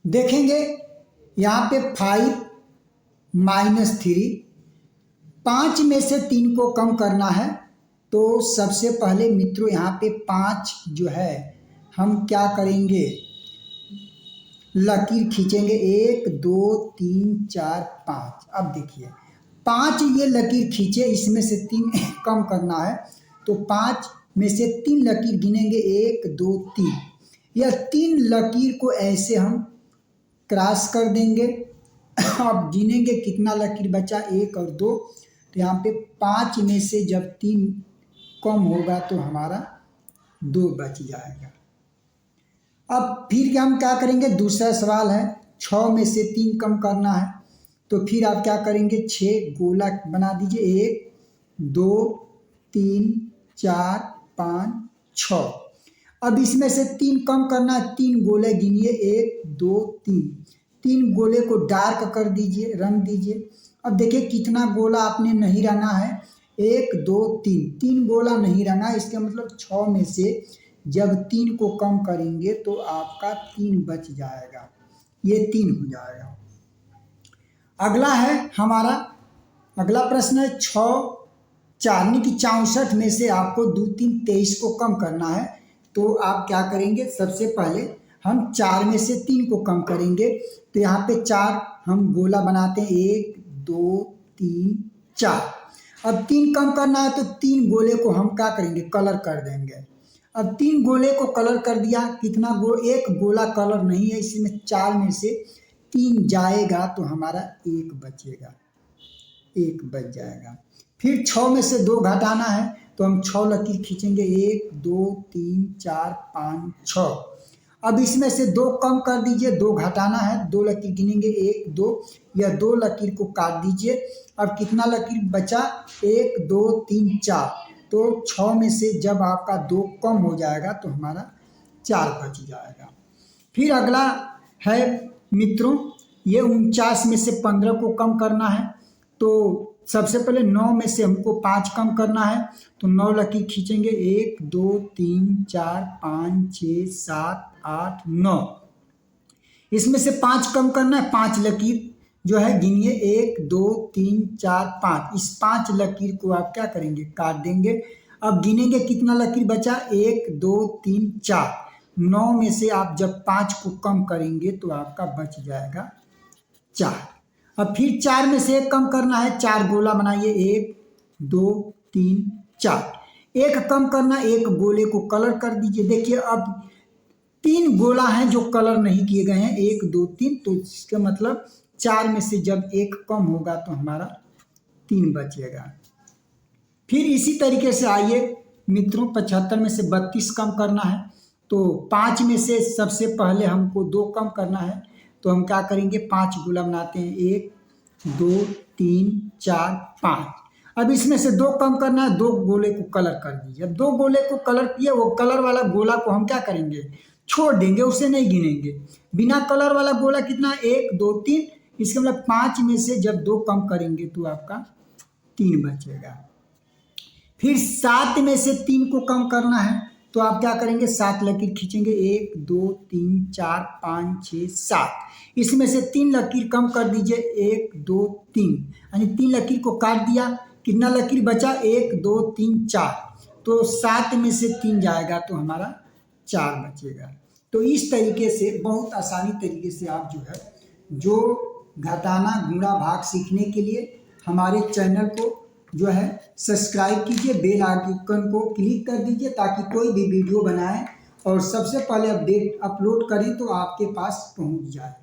देखेंगे यहाँ पे 5 माइनस 3, 5 में से 3 को कम करना है। तो सबसे पहले मित्रों यहाँ पे 5 जो है हम क्या करेंगे, लकीर खींचेंगे 1 2 3 4 5। अब देखिए 5 ये लकीर खींचे, इसमें से 3 कम करना है तो 5 में से 3 लकीर गिनेंगे 1 2 3। यह 3 लकीर को ऐसे हम क्रॉस कर देंगे। अब गिनेंगे कितना लकीर बचा, 1 और 2। तो यहाँ पे 5 में से जब 3 कम होगा तो हमारा 2 बच जाएगा। अब फिर हम क्या करेंगे, दूसरा सवाल है 6 में से 3 कम करना है। तो फिर आप क्या करेंगे, 6 गोला बना दीजिए, 1 2 3 4 5 6। अब इसमें से 3 कम करना है, 3 गोले गिनिए, 1 2 3। 3 गोले को डार्क कर दीजिए, रंग दीजिए। अब देखिए कितना गोला आपने नहीं रंगा है, 1 2 3, 3 गोला नहीं रंगा। इसका मतलब 6 में से जब 3 को कम करेंगे तो आपका 3 बच जाएगा, ये 3 हो जाएगा। अगला है हमारा, अगला प्रश्न है 6 4 यानी कि 64 में से आपको 2 3 23 को कम करना है। तो आप क्या करेंगे, सबसे पहले हम 4 में से 3 को कम करेंगे। तो यहाँ पे 4 हम गोला बनाते हैं, 1 2 3 4। अब 3 कम करना है तो 3 गोले को हम क्या करेंगे, कलर कर देंगे। अब 3 गोले को कलर कर दिया, कितना एक गोला कलर नहीं है, इसमें 4 में से 3 जाएगा तो हमारा 1 बचेगा, 1 बच जाएगा। फिर 6 में से 2 घटाना है तो हम 6 लकीर खींचेंगे, 1 2 3 4 5 6। अब इसमें से 2 कम कर दीजिए, 2 घटाना है, 2 लकीर गिनेंगे, 1 2। यह 2 लकीर को काट दीजिए। अब कितना लकीर बचा, 1 2 3 4। तो 6 में से जब आपका 2 कम हो जाएगा तो हमारा 4 बच जाएगा। फिर अगला है मित्रों, ये 49 में से 15 को कम करना है। तो सबसे पहले 9 में से हमको 5 कम करना है। तो 9 लकीर खींचेंगे, 1 2 3 4 5 6 7 8 9। इसमें से 5 कम करना है, 5 लकीर जो है गिनिए, 1 2 3 4 5। इस 5 लकीर को आप क्या करेंगे, काट देंगे। अब गिनेंगे कितना लकीर बचा, 1 2 3 4। 9 में से आप जब 5 को कम करेंगे तो आपका बच जाएगा 4। अब फिर 4 में से 1 कम करना है, 4 गोला बनाइए, 1 2 3 4। 1 कम करना, 1 गोले को कलर कर दीजिए। देखिए अब 3 गोला हैं जो कलर नहीं किए गए हैं, 1 2 3। तो इसका मतलब 4 में से जब 1 कम होगा तो हमारा 3 बचेगा। फिर इसी तरीके से आइए मित्रों, 75 में से 32 कम करना है। तो 5 में से सबसे पहले हमको 2 कम करना है। तो हम क्या करेंगे, 5 गोला बनाते हैं, 1 2 3 4 5। अब इसमें से 2 कम करना है, 2 गोले को कलर कर दीजिए। अब 2 गोले को कलर किए, वो कलर वाला गोला को हम क्या करेंगे, छोड़ देंगे, उसे नहीं गिनेंगे। बिना कलर वाला गोला कितना, 1 2 3। इसका मतलब 5 में से जब 2 कम करेंगे तो आपका 3 बचेगा। फिर 7 में से 3 को कम करना है। तो आप क्या करेंगे, 7 लकीर खींचेंगे, 1 2 3 4 5 6 7। इसमें से 3 लकीर कम कर दीजिए, 1 2 3। यानी 3 लकीर को काट दिया, कितना लकीर बचा, 1 2 3 4। तो 7 में से 3 जाएगा तो हमारा 4 बचेगा। तो इस तरीके से बहुत आसानी तरीके से आप जो है, जो घटाना गुणा भाग सीखने के लिए हमारे चैनल को जो है सब्सक्राइब कीजिए, बेल आइकन को क्लिक कर दीजिए ताकि कोई भी वीडियो बनाएं और सबसे पहले अपडेट अपलोड करें तो आपके पास पहुंच जाए।